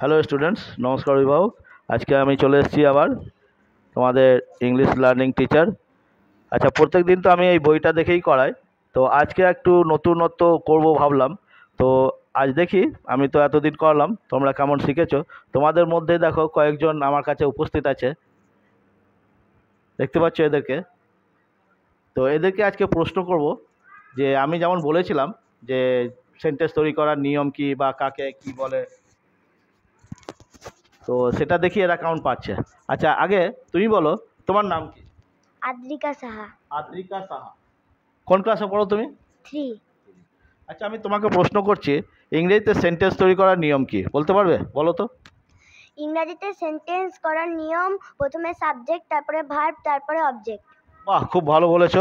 Hello students, নমস্কার অভিভাবক। আজকে আমি চলে এসেছি আবার তোমাদের ইংলিশ লার্নিং টিচার। আচ্ছা, প্রত্যেক দিন তো আমি এই বইটা দেখেই করাই, তো আজকে একটু নতুনত্ব করব ভাবলাম। তো আজ দেখি, আমি তো এতদিন করলাম, তোমরা কেমন শিখেছো। তোমাদের মধ্যে দেখো কয়েকজন আমার কাছে উপস্থিত আছে, দেখতে পাচ্ছ এদেরকে। তো এদেরকে আজকে প্রশ্ন করব যে আমি যেমন বলেছিলাম যে সেন্টেন্স তৈরি করার নিয়ম কি বা কাকে কি বলে, তো সেটা দেখি এরা কেমন পাচ্ছে। আচ্ছা, আগে তুমি বলো, তোমার নাম কি? আদ্রিকা সাহা। আদ্রিকা সাহা। কোন ক্লাসে পড়ো তুমি? 3। আচ্ছা, আমি তোমাকে প্রশ্ন করছি, ইংরেজিতে সেন্টেন্স তৈরি করার নিয়ম কি বলতে পারবে? বলো তো। ইংরেজিতে সেন্টেন্স করার নিয়ম প্রথমে সাবজেক্ট, তারপরে ভার্ব, তারপরে অবজেক্ট। বাহ, খুব ভালো বলেছো।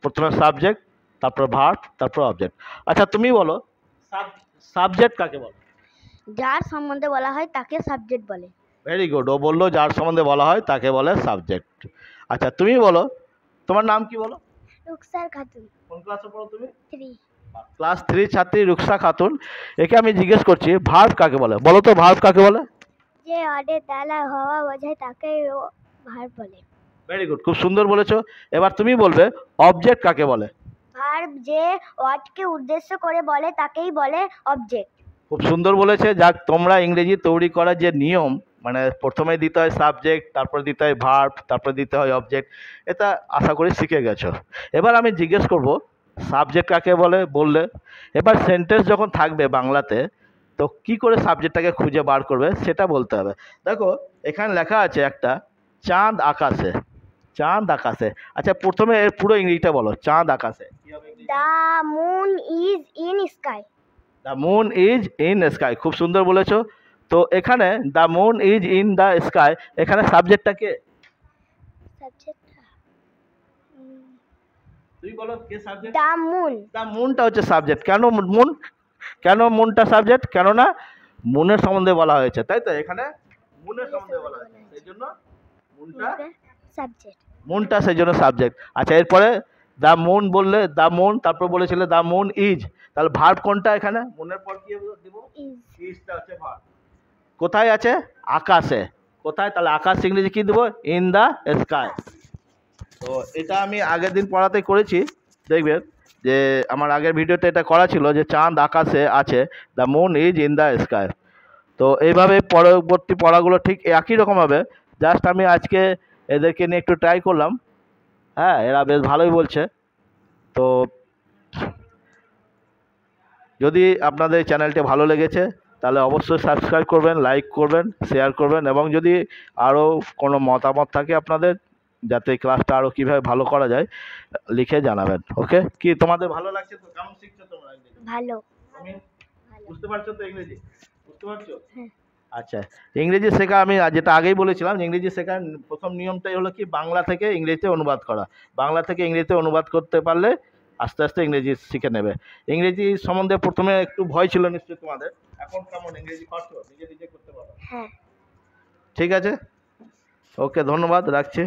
প্রথমে সাবজেক্ট, তারপর ভার্ব, তারপর অবজেক্ট। আচ্ছা, তুমি বলো সাবজেক্ট কাকে বলে? যার সম্বন্ধে বলা হয় তাকে সাবজেক্ট বলে। ভেরি গুড, ও বললো যার সম্বন্ধে বলা হয় তাকে বলে সাবজেক্ট। আচ্ছা, তুমি বলো, তোমার নাম কি বলো? রুকসার খাতুন। কোন ক্লাসে পড়ো তুমি? 3। ক্লাস 3 ছাত্রী রুকসা খাতুন। একে আমি জিজ্ঞেস করছি ভার্ব কাকে বলে, বলো তো ভার্ব কাকে বলে? যে অডে তালা হওয়া বোঝায় তাকে ভার্ব বলে। ভেরি গুড, খুব সুন্দর বলেছো। এবার তুমি বলবে অবজেক্ট কাকে বলে। ভার্ব যে ওয়ার্ডকে উদ্দেশ্য করে বলে তাকেই বলে অবজেক্ট। খুব সুন্দর বলেছে। যাক, তোমরা ইংরেজি তৈরি করার যে নিয়ম, মানে প্রথমে দিতে হয় সাবজেক্ট, তারপর দিতে হয় ভার্ব, তারপর দিতে হয় অবজেক্ট, এটা আশা করি শিখে গেছো। এবার আমি জিজ্ঞেস করব সাবজেক্ট কাকে বলে বললে, এবার সেন্টেন্স যখন থাকবে বাংলাতে, তো কি করে সাবজেক্টটাকে খুঁজে বার করবে সেটা বলতে হবে। দেখো, এখানে লেখা আছে একটা চাঁদ আকাশে। চাঁদ আকাশে। আচ্ছা, প্রথমে এর পুরো ইংরেজিটা বলো, চাঁদ আকাশে কি হবে? The moon is in sky. The moon is in sky, খুব সুন্দর বলেছো। তো এখানে the moon is in the sky, এখানে সাবজেক্টটা কে? সাবজেক্ট তুই বলো কে সাবজেক্ট? The moon. দ্য মুনটা হচ্ছে সাবজেক্ট। কেন মুন? কেন মুনটা সাবজেক্ট? কেননা মুনের সম্বন্ধে বলা হয়েছে, তাই তো? এখানে মুনের সম্বন্ধে বলা হয়েছে, সেই জন্য মুনটা সাবজেক্ট। মুনটা সেই জন্য সাবজেক্ট। আচ্ছা, এরপরে দ্য মুন বললে, দ্য মুন, তারপর বলেছিলে দ্য মুন ইজ, তাহলে ভার্ব কোনটা এখানে? মুনের পর কি দেব? ইজটা হচ্ছে ভার্ব। কোথায় আছে? আকাশে। কোথায়? তাহলে আকাশ ইংরেজি কি দেবো? In the sky. তো এটা আমি আগের দিন পড়াতে করেছি, দেখবেন যে আমার আগের ভিডিওতে এটা করা ছিল যে চাঁদ আকাশে আছে, the moon is in the sky. তো এইভাবে পরবর্তী পড়াগুলো ঠিক একই রকম হবে। জাস্ট আমি আজকে এদেরকে নিয়ে একটু ট্রাই করলাম। হ্যাঁ, এরা বেশ ভালোই বলছে। তো যদি আপনাদের চ্যানেলটি ভালো লেগেছে তাহলে অবশ্যই সাবস্ক্রাইব করবেন, লাইক করবেন, শেয়ার করবেন, এবং যদি আরও কোনো মতামত থাকে আপনাদের, যাতে ক্লাসটা আরও কীভাবে ভালো করা যায়, লিখে জানাবেন। ওকে, কি তোমাদের ভালো লাগছে তো? কেমন শিখছো তোমরা ইংরেজি? ভালো। তুমি বুঝতে পারছো তো ইংরেজি? বুঝতে পারছো? হ্যাঁ। আচ্ছা, ইংরেজি শেখা, আমি যেটা আগেই বলেছিলাম, ইংরেজি শেখার প্রথম নিয়মটাই হলো কি, বাংলা থেকে ইংরেজিতে অনুবাদ করা। বাংলা থেকে ইংরেজিতে অনুবাদ করতে পারলে আস্তে আস্তে ইংরেজি শিখে নেবে। ইংরেজি সম্বন্ধে প্রথমে একটু ভয় ছিল নিশ্চয়ই তোমাদের, এখন কেমন ইংরেজি পারছো? নিজে নিজে করতে পারো? হ্যাঁ। ঠিক আছে, ওকে, ধন্যবাদ, রাখছি।